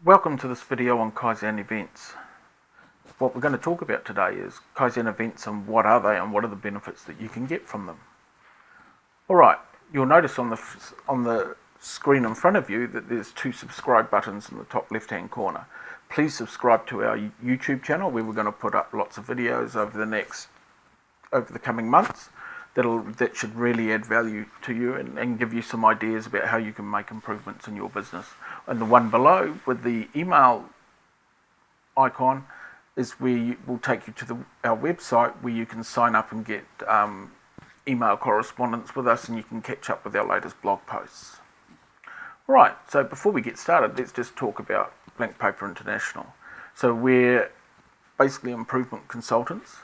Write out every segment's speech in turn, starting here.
Welcome to this video on Kaizen Events. What we're going to talk about today is Kaizen Events and what are they and what are the benefits that you can get from them. Alright, you'll notice on the screen in front of you that there's two subscribe buttons in the top left hand corner. Please subscribe to our YouTube channel where we're going to put up lots of videos over the coming months that should really add value to you and give you some ideas about how you can make improvements in your business. And the one below with the email icon is where will take you to our website where you can sign up and get email correspondence with us, and you can catch up with our latest blog posts. Right, so before we get started, let's just talk about Blankpaper International. So we're basically improvement consultants.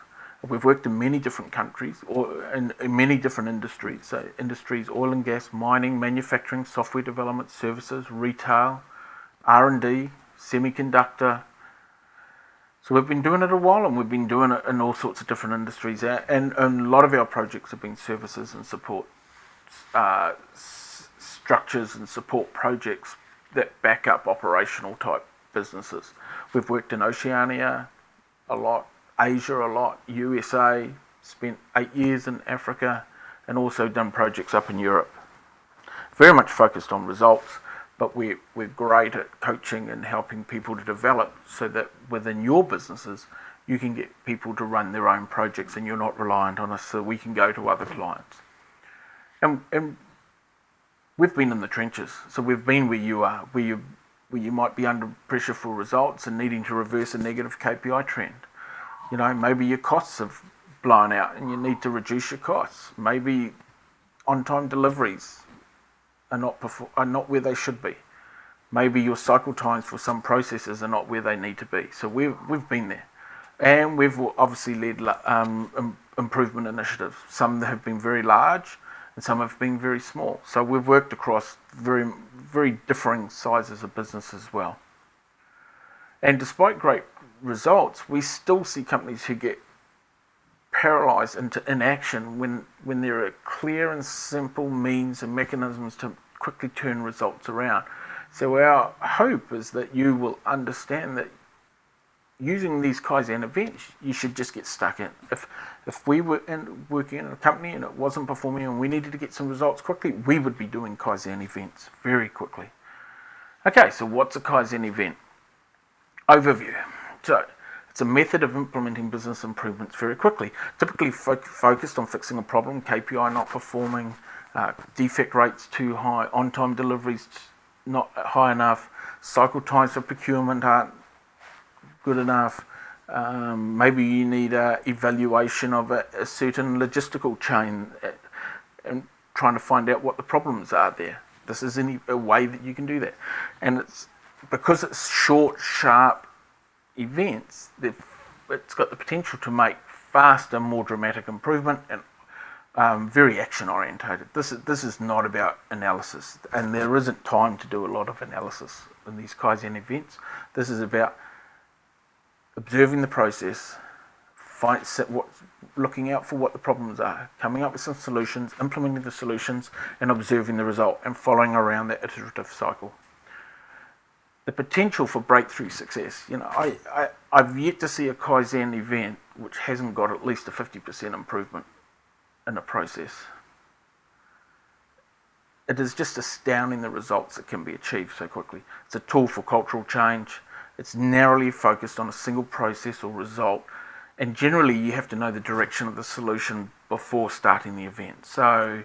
We've worked in many different countries or in many different industries. So industries, oil and gas, mining, manufacturing, software development, services, retail, R&D, semiconductor. So we've been doing it a while, and we've been doing it in all sorts of different industries. And a lot of our projects have been services and support structures and support projects that back up operational type businesses. We've worked in Oceania a lot, Asia a lot, USA, spent 8 years in Africa, and also done projects up in Europe. Very much focused on results, but we're great at coaching and helping people to develop so that within your businesses you can get people to run their own projects and you're not reliant on us, so we can go to other clients. And we've been in the trenches, so we've been where you are, where you might be under pressure for results and needing to reverse a negative KPI trend. You know, maybe your costs have blown out and you need to reduce your costs. Maybe on-time deliveries are not where they should be. Maybe your cycle times for some processes are not where they need to be. So we've been there. And we've obviously led improvement initiatives. Some have been very large and some have been very small. So we've worked across very, very differing sizes of business as well. And despite great results, we still see companies who get paralyzed into inaction when there are clear and simple means and mechanisms to quickly turn results around. So our hope is that you will understand that using these Kaizen events, you should just get stuck in. If we were working in a company and it wasn't performing and we needed to get some results quickly, we would be doing Kaizen events very quickly. Okay, so what's a Kaizen event? Overview. So it's a method of implementing business improvements very quickly, typically focused on fixing a problem, KPI not performing, defect rates too high, on-time deliveries not high enough, cycle times for procurement aren't good enough, maybe you need an evaluation of a certain logistical chain and trying to find out what the problems are there. This is a way that you can do that. And it's because it's short, sharp events, it's got the potential to make faster, more dramatic improvement and very action orientated. This is not about analysis, and there isn't time to do a lot of analysis in these Kaizen events. This is about observing the process, looking out for what the problems are, coming up with some solutions, implementing the solutions, and observing the result and following around that iterative cycle. The potential for breakthrough success. You know, I've yet to see a Kaizen event which hasn't got at least a 50% improvement in a process. It is just astounding the results that can be achieved so quickly. It's a tool for cultural change. It's narrowly focused on a single process or result, and generally you have to know the direction of the solution before starting the event. So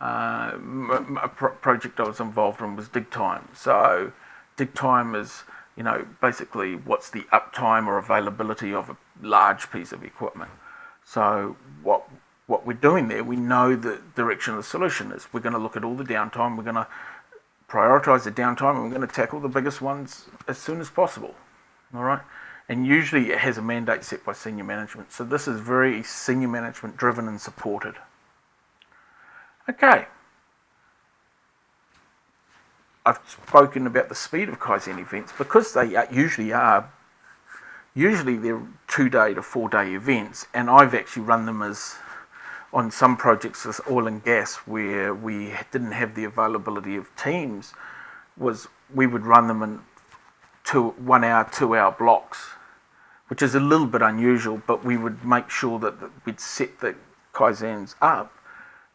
a project I was involved in was dig time. So dig time is, you know, basically what's the uptime or availability of a large piece of equipment. So what we're doing there, we know the direction of the solution is. We're going to look at all the downtime, we're going to prioritize the downtime, and we're going to tackle the biggest ones as soon as possible. All right? And usually it has a mandate set by senior management. So this is very senior management driven and supported. Okay. I've spoken about the speed of Kaizen events because they usually they're 2-day to 4-day events, and I've actually run them as on some projects as oil and gas where we didn't have the availability of teams, was we would run them in 1 hour, 2 hour blocks, which is a little bit unusual, but we would make sure that we'd set the Kaizens up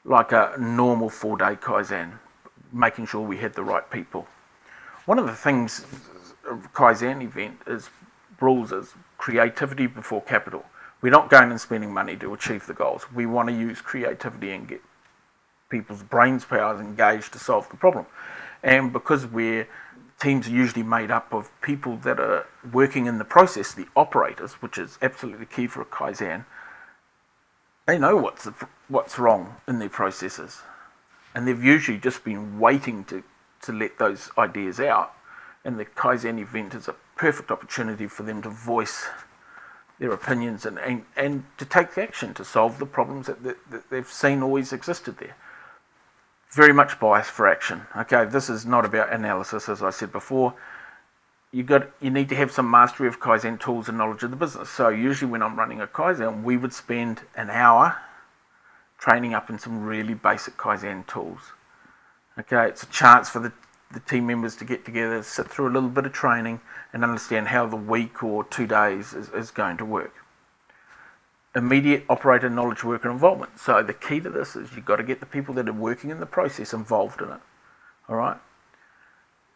like a normal 4-day Kaizen, making sure we had the right people. One of the things a Kaizen event rules is creativity before capital. We're not going and spending money to achieve the goals. We want to use creativity and get people's brains powers engaged to solve the problem. And because teams are usually made up of people that are working in the process, the operators, which is absolutely key for a Kaizen, they know what's wrong in their processes. And they've usually just been waiting to let those ideas out. And the Kaizen event is a perfect opportunity for them to voice their opinions and to take action to solve the problems that they've seen always existed there. Very much bias for action. Okay, this is not about analysis, as I said before. You need to have some mastery of Kaizen tools and knowledge of the business. So usually when I'm running a Kaizen, we would spend an hour training up in some really basic Kaizen tools. Okay, it's a chance for the team members to get together, sit through a little bit of training and understand how the week or 2 days is going to work. Immediate operator knowledge worker involvement. So the key to this is you've got to get the people that are working in the process involved in it. All right?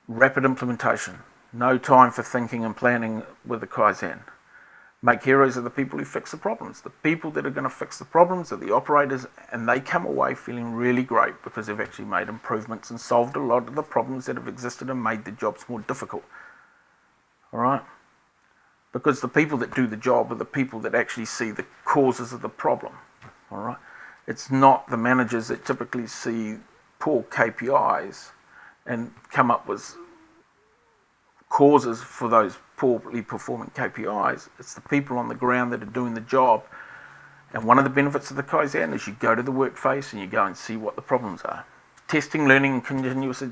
Rapid implementation. No time for thinking and planning with the Kaizen. Make heroes of the people who fix the problems. The people that are going to fix the problems are the operators, and they come away feeling really great because they've actually made improvements and solved a lot of the problems that have existed and made the jobs more difficult. All right? Because the people that do the job are the people that actually see the causes of the problem. All right? It's not the managers that typically see poor KPIs and come up with causes for those poorly performing KPIs. It's the people on the ground that are doing the job. And one of the benefits of the Kaizen is you go to the workplace and you go and see what the problems are. Testing, learning, and continuous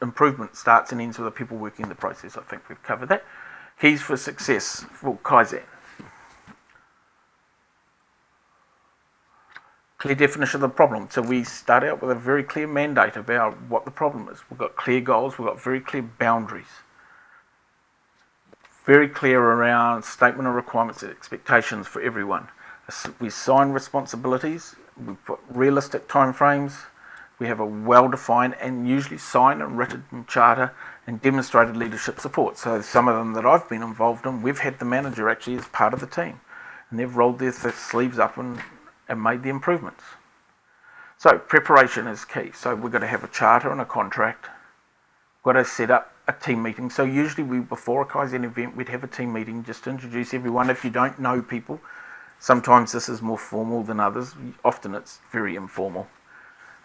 improvement starts and ends with the people working in the process. I think we've covered that. Keys for success for Kaizen. Clear definition of the problem. So we start out with a very clear mandate about what the problem is. We've got clear goals, we've got very clear boundaries. Very clear around statement of requirements and expectations for everyone. We assign responsibilities, we put realistic timeframes, we have a well-defined and usually signed and written charter and demonstrated leadership support. So some of them that I've been involved in, we've had the manager actually as part of the team. And they've rolled their sleeves up and made the improvements. So preparation is key. So we've got to have a charter and a contract. We've got to set up a team meeting. So usually before a Kaizen event, we'd have a team meeting just to introduce everyone. If you don't know people, sometimes this is more formal than others. Often it's very informal.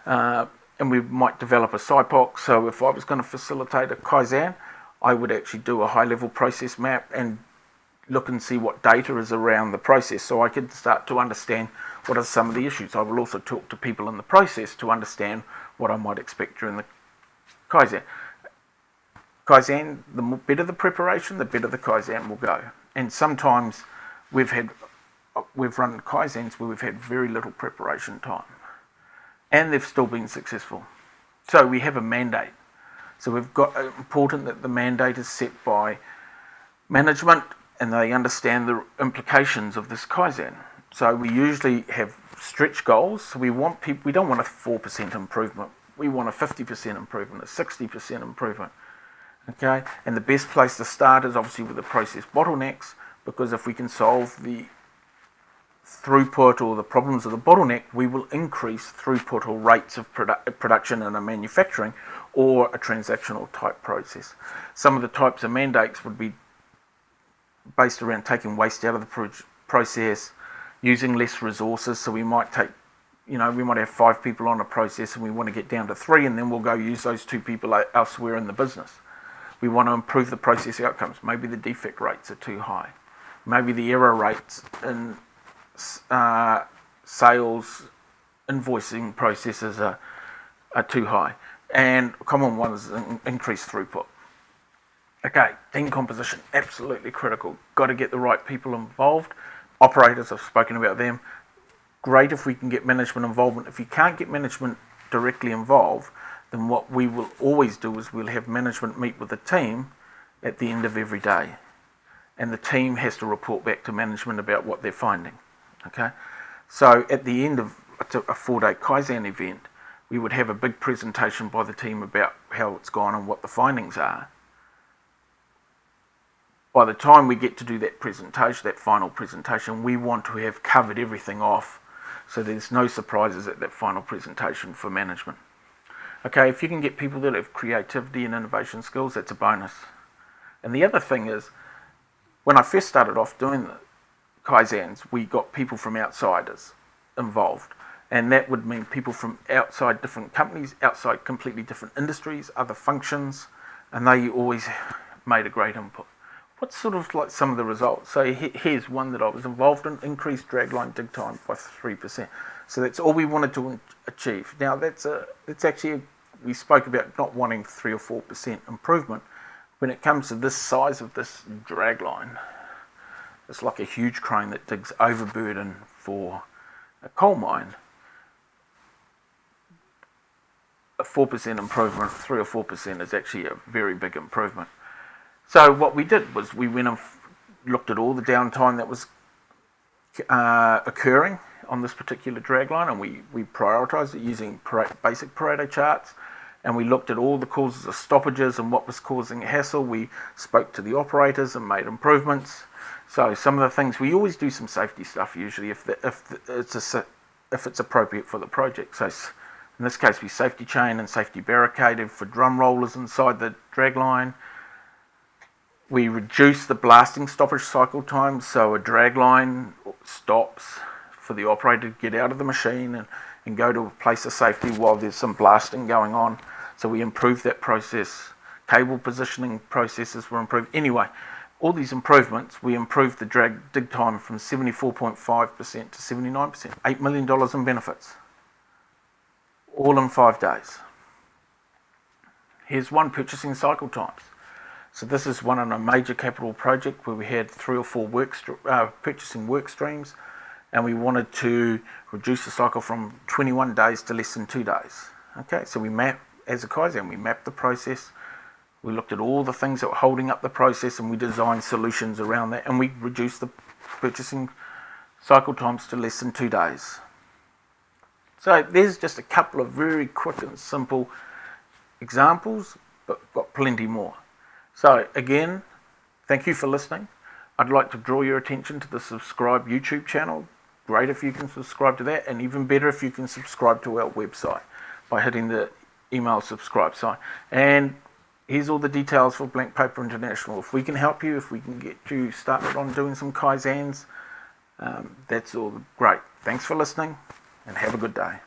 And we might develop a SIPOC. So if I was going to facilitate a Kaizen, I would actually do a high-level process map and look and see what data is around the process so I could start to understand what are some of the issues. I will also talk to people in the process to understand what I might expect during the Kaizen. Kaizen, the better the preparation, the better the Kaizen will go. And sometimes we've run Kaizens where we've had very little preparation time. And they've still been successful. So we have a mandate. So we've got important that the mandate is set by management and they understand the implications of this Kaizen. So we usually have stretch goals. So we don't want a 4% improvement. We want a 50% improvement, a 60% improvement. Okay? And the best place to start is obviously with the process bottlenecks, because if we can solve the throughput or the problems of the bottleneck, we will increase throughput or rates of production in a manufacturing or a transactional type process. Some of the types of mandates would be based around taking waste out of the process, using less resources. So we might we might have 5 people on a process and we want to get down to 3, and then we'll go use those 2 people elsewhere in the business. We want to improve the process outcomes. Maybe the defect rates are too high. Maybe the error rates in sales invoicing processes are too high, and common ones increased throughput. Okay, team composition, absolutely critical. Got to get the right people involved. Operators, I've spoken about them. Great if we can get management involvement. If you can't get management directly involved, then what we will always do is we'll have management meet with the team at the end of every day. And the team has to report back to management about what they're finding. Okay? So at the end of a 4-day Kaizen event, we would have a big presentation by the team about how it's gone and what the findings are. By the time we get to do that presentation, that final presentation, we want to have covered everything off so there's no surprises at that final presentation for management. Okay, if you can get people that have creativity and innovation skills, that's a bonus. And the other thing is, when I first started off doing the Kaizens, we got people from outsiders involved. And that would mean people from outside different companies, outside completely different industries, other functions, and they always made a great input. What's sort of like some of the results? So here's one that I was involved in: increased dragline dig time by 3%. So that's all we wanted to achieve. Now that's actually, we spoke about not wanting 3 or 4% improvement. When it comes to this size of this dragline, it's like a huge crane that digs overburden for a coal mine. A 4% improvement, 3 or 4% is actually a very big improvement. So what we did was we went and looked at all the downtime that was occurring on this particular dragline, and we prioritised it using basic Pareto charts, and we looked at all the causes of stoppages and what was causing a hassle. We spoke to the operators and made improvements. So some of the things, we always do some safety stuff usually if it's appropriate for the project. So in this case, we safety chain and safety barricaded for drum rollers inside the dragline. We reduce the blasting stoppage cycle time, so a dragline stops for the operator to get out of the machine and go to a place of safety while there's some blasting going on. So we improved that process. Cable positioning processes were improved. Anyway, all these improvements, we improved the dig time from 74.5% to 79%. $8 million in benefits. All in 5 days. Here's one: purchasing cycle times. So this is one on a major capital project where we had 3 or 4 purchasing work streams, and we wanted to reduce the cycle from 21 days to less than 2 days. Okay, so we as a Kaizen, we mapped the process, we looked at all the things that were holding up the process, and we designed solutions around that, and we reduced the purchasing cycle times to less than 2 days. So there's just a couple of very quick and simple examples, but got plenty more. So again, thank you for listening. I'd like to draw your attention to the subscribe YouTube channel. Great if you can subscribe to that, and even better if you can subscribe to our website by hitting the email subscribe sign. And here's all the details for Blankpaper International. If we can help you, if we can get you started on doing some Kaizens, that's all great. Thanks for listening, and have a good day.